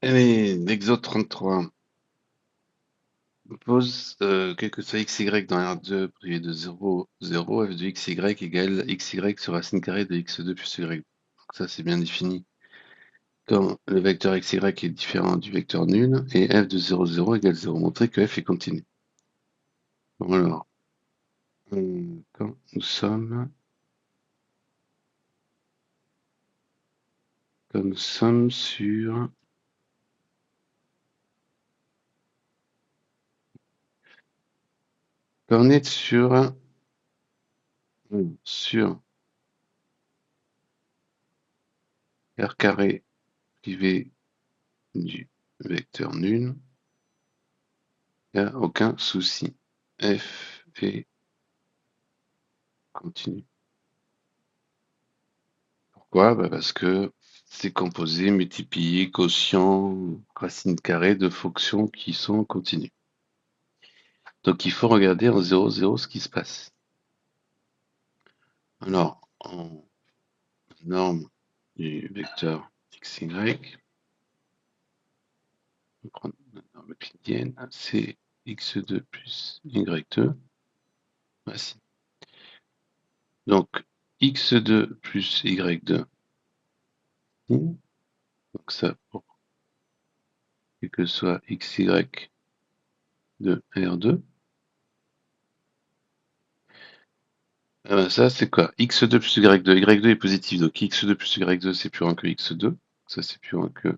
Allez, l'exode 33. Pose quel que soit xy dans R2 privé de 0, 0, f de xy égale xy sur racine carrée de x2 plus y. Donc ça, c'est bien défini. Quand le vecteur xy est différent du vecteur nul, et f de 0, 0 égale 0. Montrer que f est continu. Bon alors, quand nous sommes sur... Quand on est sur R carré privé du vecteur nul, il n'y a aucun souci. F est continu. Pourquoi? Bah parce que c'est composé, multiplié, quotient, racine carrée de fonctions qui sont continues. Donc il faut regarder en 0, 0 ce qui se passe. Alors, en norme du vecteur xy, on prend la norme euclidienne, c'est x2 plus y2, racine. Donc x2 plus y2, donc ça pour quel que soit xy de R2. Ah ben ça, c'est quoi? X2 plus Y2. Y2 est positif, donc X2 plus Y2, c'est plus grand que X2. Ça, c'est plus grand que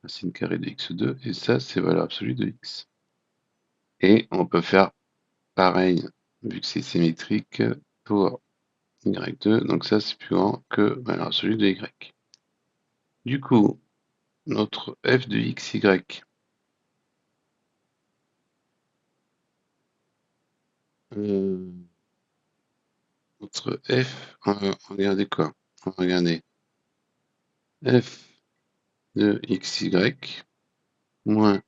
racine carrée de X2. Et ça, c'est valeur absolue de X. Et on peut faire pareil, vu que c'est symétrique, pour Y2. Donc ça, c'est plus grand que valeur absolue de Y. Du coup, notre f de XY, notre f, on va regarder quoi? On va regarder f de XY moins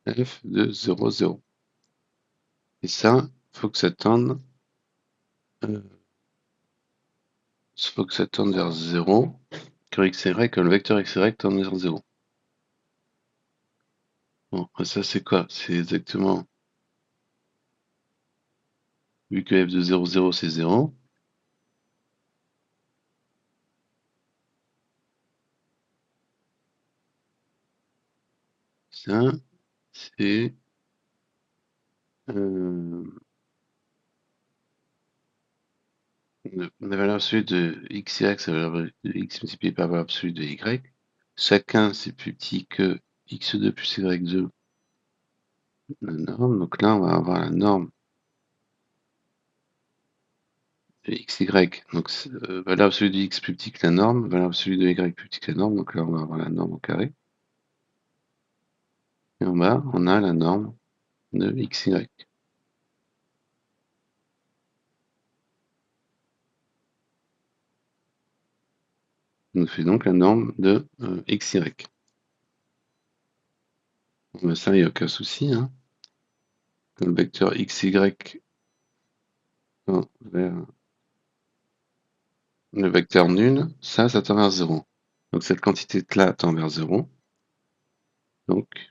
f de 0, 0. Et ça, faut que ça tende, faut que ça tende vers 0, que le vecteur xy tende vers 0. Bon, ça c'est quoi? C'est exactement, vu que f de 0, 0 c'est 0, ça c'est la valeur absolue de xy, c'est la valeur de x multiplié par la valeur absolue de y. Chacun c'est plus petit que x2 plus y2, la norme. Donc là on va avoir la norme de xy, donc valeur absolue de x plus petit que la norme, valeur absolue de y plus petit que la norme, donc là on va avoir la norme au carré. Et en bas, on a la norme de xy. Ça nous fait donc la norme de xy. Bon, ben ça, il n'y a aucun souci. Hein. Quand le vecteur xy tend vers le vecteur nul, ça tend vers 0. Donc cette quantité-là tend vers 0. Donc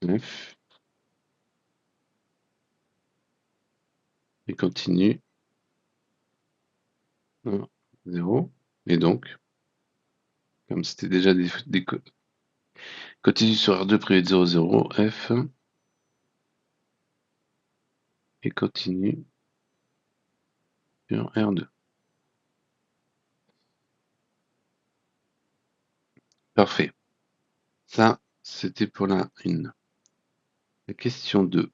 f est continue à 0. Et donc, comme c'était déjà continue sur R2 privé de 0, 0, f est continue sur R2. Parfait. Ça, c'était pour la 1. La question 2.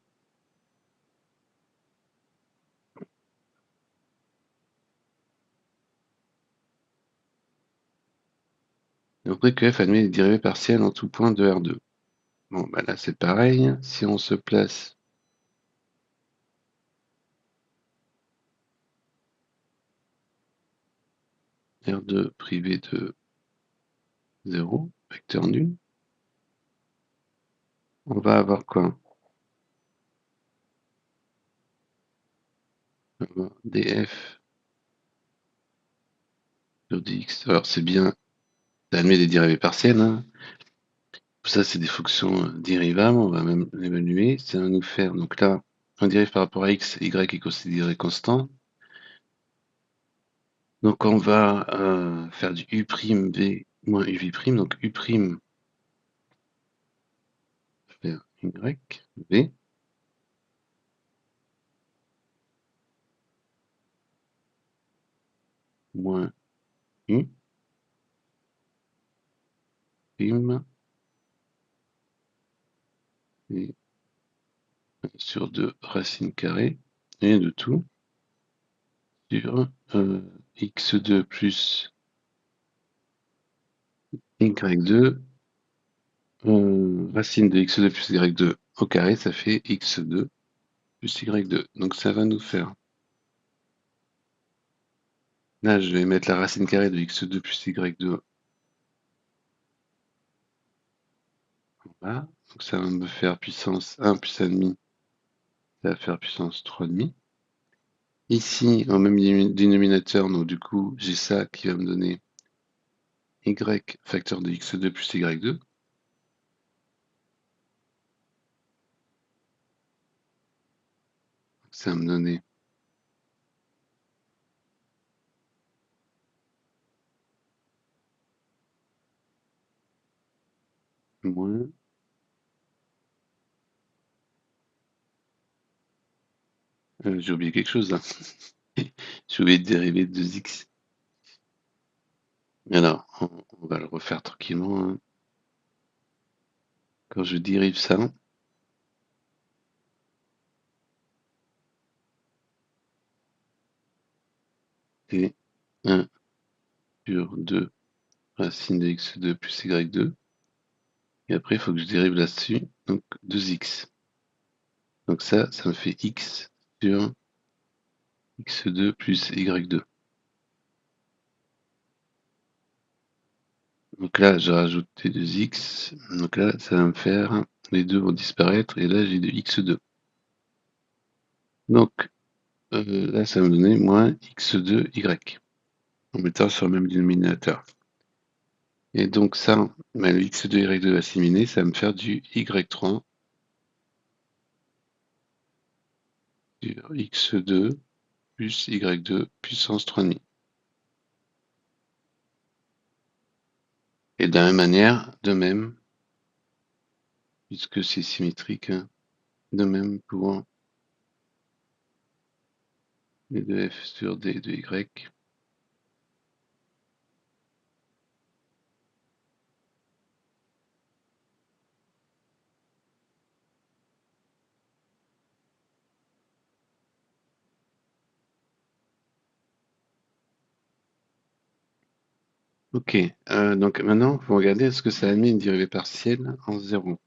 Après que f admet les dérivées partielles en tout point de R2. Bon, bah là c'est pareil. Si on se place R2 privé de 0, vecteur nul, on va avoir quoi? On va avoir df sur dx. Alors c'est bien, ça admet des dérivées partielles, hein. Tout ça, c'est des fonctions dérivables, on va même l'évaluer. Ça va nous faire, donc là, on dérive par rapport à x, y est considéré constant. Donc on va faire du u'v moins uv', donc u' faire y, v, moins u', et sur 2 racine carrée, et de tout, sur x2 plus y2, racine de x2 plus y2 au carré, ça fait x2 plus y2. Donc ça va nous faire, là je vais mettre la racine carrée de x2 plus y2 en bas, donc ça va me faire puissance 1 plus 1,5, ça va faire puissance 3,5. Ici, au même dénominateur, donc du coup, j'ai ça qui va me donner y facteur de x2 plus y2. Ça va me donner moins, j'ai oublié quelque chose là. J'ai oublié de dériver de 2x. Alors, on va le refaire tranquillement, hein. Quand je dérive ça, c'est 1 sur 2 racine de x2 plus y2. Et après, il faut que je dérive là-dessus, donc 2x. Donc ça me fait x sur x2 plus y2. Donc là, je rajoute les 2x. Donc là, ça va me faire, les deux vont disparaître, et là, j'ai de x2. Donc là, ça va me donner moins x2y, en mettant sur le même dénominateur. Et donc ça, bah, le x2, y2 va s'éliminer, ça va me faire du y3 sur x2 plus y2 puissance 3,5. Et de la même manière, de même, puisque c'est symétrique, hein, de même pour les deux f sur d de y. Ok, donc maintenant, vous regardez, est-ce que ça admet une dérivée partielle en 0?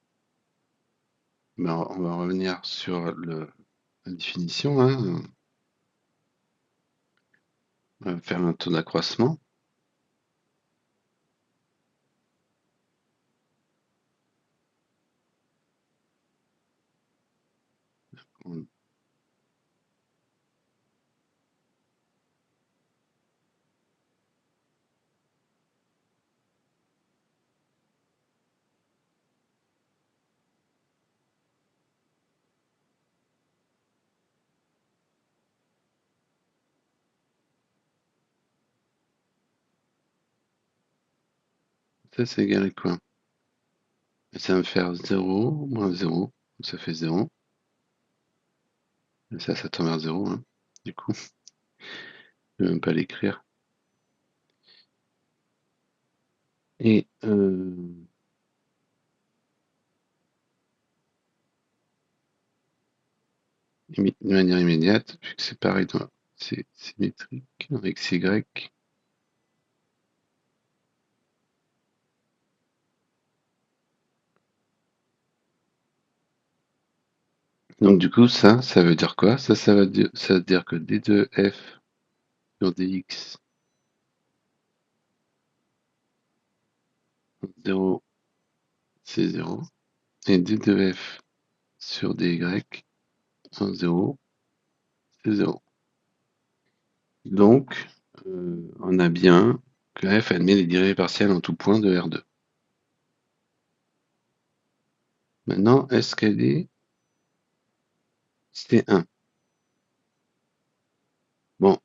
Ben, on va revenir sur la définition, hein. On va faire un taux d'accroissement. Ça, c'est égal à quoi? Ça va me faire 0, moins 0, ça fait 0. Et ça tombe vers 0, hein. Du coup, je ne vais même pas l'écrire. Et de manière immédiate, vu que c'est pareil, c'est symétrique avec xy. Donc du coup, ça veut dire quoi? Ça veut dire que d2f sur dx 0, c'est 0. Et d2f sur dy en 0, c'est 0. Donc, on a bien Donc f admet les dérivées partielles en tout point de R2. Maintenant, est-ce qu'elle est C1? Bon,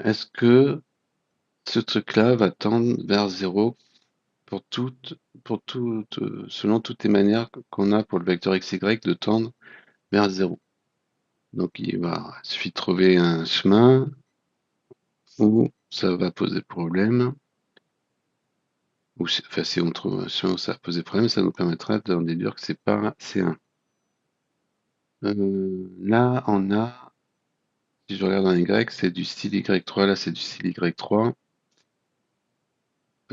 est-ce que ce truc-là va tendre vers 0 pour selon toutes les manières qu'on a pour le vecteur xy de tendre vers 0? Donc il suffit de trouver un chemin où ça va poser problème. Enfin, si on trouve un chemin où ça va poser problème, ça nous permettra d'en déduire que c'est pas C1. Là, on a, si je regarde en Y, c'est du style Y3, là c'est du style Y3.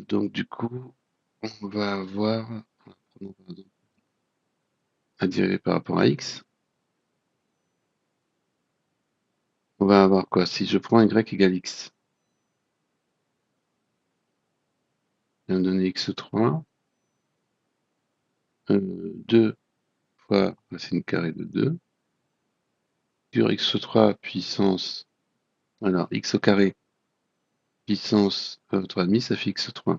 Donc du coup, on va avoir, à dériver par rapport à X. On va avoir quoi? Si je prends Y égale X, ça va me donner X3, 2 fois racine carrée de 2, sur X3 puissance, alors X au carré, puissance 3,5, ça fait X3.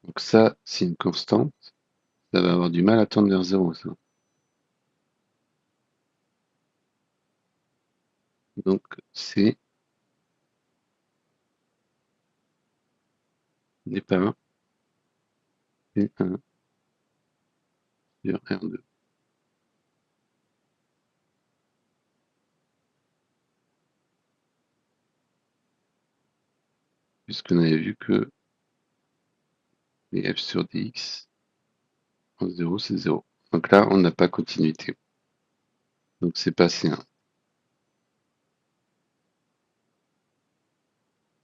Donc ça, c'est une constante. Ça va avoir du mal à tendre vers 0, ça. Donc C n'est pas 1, c'est 1 sur R2. Puisqu'on avait vu que les f sur dx en 0, c'est 0. Donc là, on n'a pas continuité. Donc c'est pas C1.